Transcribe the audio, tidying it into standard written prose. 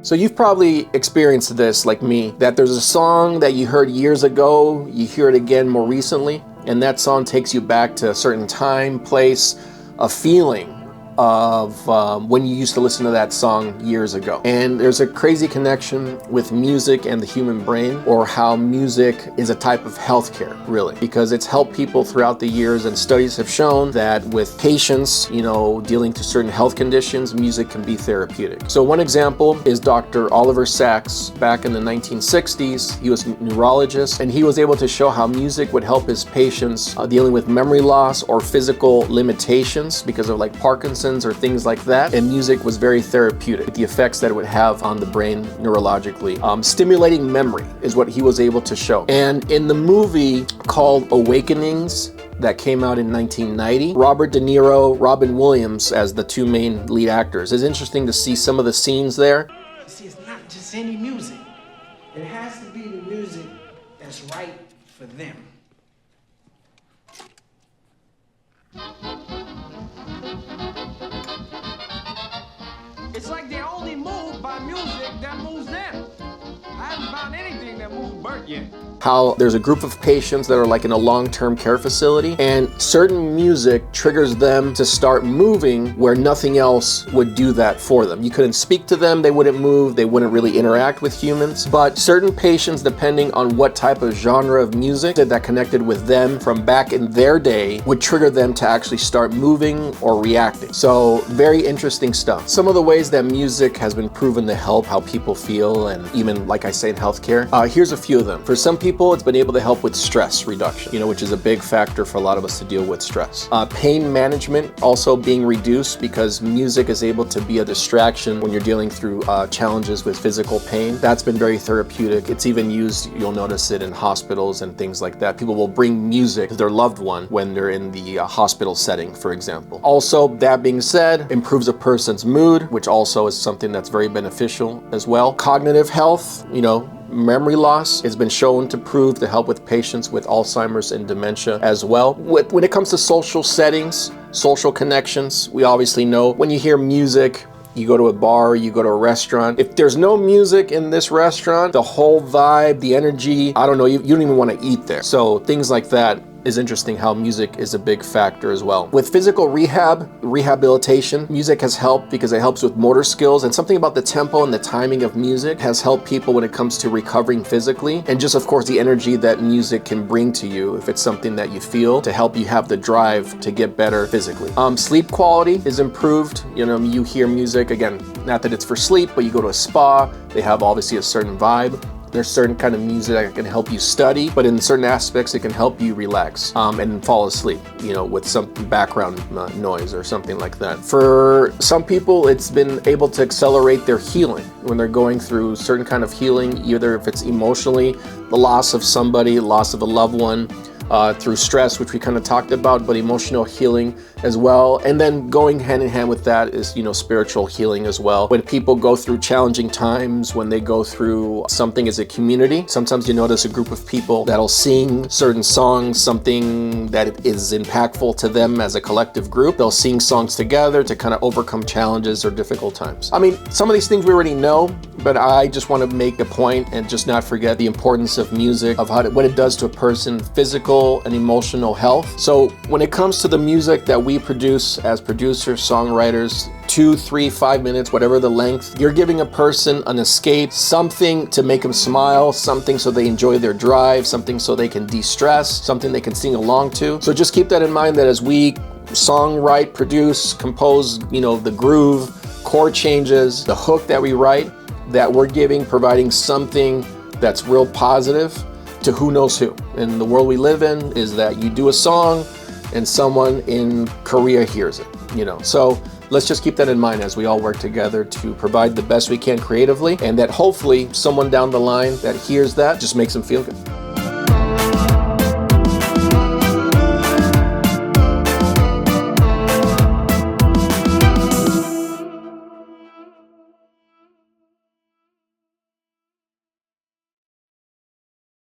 So you've probably experienced this like me, that there's a song that you heard years ago, you hear it again more recently, and that song takes you back to a certain time, place, a feeling of when you used to listen to that song years ago. And there's a crazy connection with music and the human brain, or how music is a type of healthcare, really, because it's helped people throughout the years, and studies have shown that with patients, dealing to certain health conditions, music can be therapeutic. So one example is Dr. Oliver Sacks. Back in the 1960s, he was a neurologist, and he was able to show how music would help his patients dealing with memory loss or physical limitations because of like Parkinson or things like that, and music was very therapeutic. The effects that it would have on the brain neurologically. Stimulating memory is what he was able to show. And in the movie called Awakenings that came out in 1990, Robert De Niro, Robin Williams as the two main lead actors. It's interesting to see some of the scenes there. See, it's not just any music. It has to be the music that's right for them. It's like they only move by music that moves them. I haven't found anything that moves Bert yet. How there's a group of patients that are like in a long-term care facility, and certain music triggers them to start moving where nothing else would do that for them. You couldn't speak to them, they wouldn't move, they wouldn't really interact with humans. But certain patients, depending on what type of genre of music that connected with them from back in their day, would trigger them to actually start moving or reacting. So very interesting stuff. Some of the ways that music has been proven to help how people feel, and even like I say in healthcare, here's a few of them. For some people, it's been able to help with stress reduction, which is a big factor for a lot of us to deal with stress. Pain management also being reduced because music is able to be a distraction when you're dealing through challenges with physical pain. That's been very therapeutic. It's even used, you'll notice it in hospitals and things like that. People will bring music to their loved one when they're in the hospital setting, for example. Also, that being said, improves a person's mood, which also is something that's very beneficial as well. Cognitive health, memory loss has been shown to prove to help with patients with Alzheimer's and dementia as well. When it comes to social settings, social connections, we obviously know when you hear music, you go to a bar, you go to a restaurant. If there's no music in this restaurant, the whole vibe, the energy, I don't know, you don't even want to eat there. So things like that is interesting, how music is a big factor as well. With physical rehabilitation, music has helped because it helps with motor skills, and something about the tempo and the timing of music has helped people when it comes to recovering physically, and just of course the energy that music can bring to you if it's something that you feel, to help you have the drive to get better physically. Sleep quality is improved. You hear music, again, not that it's for sleep, but you go to a spa, they have obviously a certain vibe. There's certain kind of music that can help you study, but in certain aspects it can help you relax and fall asleep, with some background noise or something like that. For some people, it's been able to accelerate their healing when they're going through certain kind of healing, either if it's emotionally, the loss of somebody, loss of a loved one, through stress, which we kind of talked about, but emotional healing as well. And then going hand in hand with that is, spiritual healing as well. When people go through challenging times, when they go through something as a community, sometimes you notice a group of people that'll sing certain songs, something that is impactful to them as a collective group. They'll sing songs together to kind of overcome challenges or difficult times. I mean, some of these things we already know, but I just want to make a point and just not forget the importance of music, of what it does to a person, physical and emotional health. So when it comes to the music that we produce as producers, songwriters, 2, 3, 5 minutes, whatever the length, you're giving a person an escape, something to make them smile, something so they enjoy their drive, something so they can de-stress, something they can sing along to. So just keep that in mind, that as we songwrite, produce, compose, the groove, chord changes, the hook that we write, that we're providing something that's real positive to who knows who. And the world we live in is that you do a song and someone in Korea hears it, So let's just keep that in mind as we all work together to provide the best we can creatively, and that hopefully someone down the line that hears that just makes them feel good.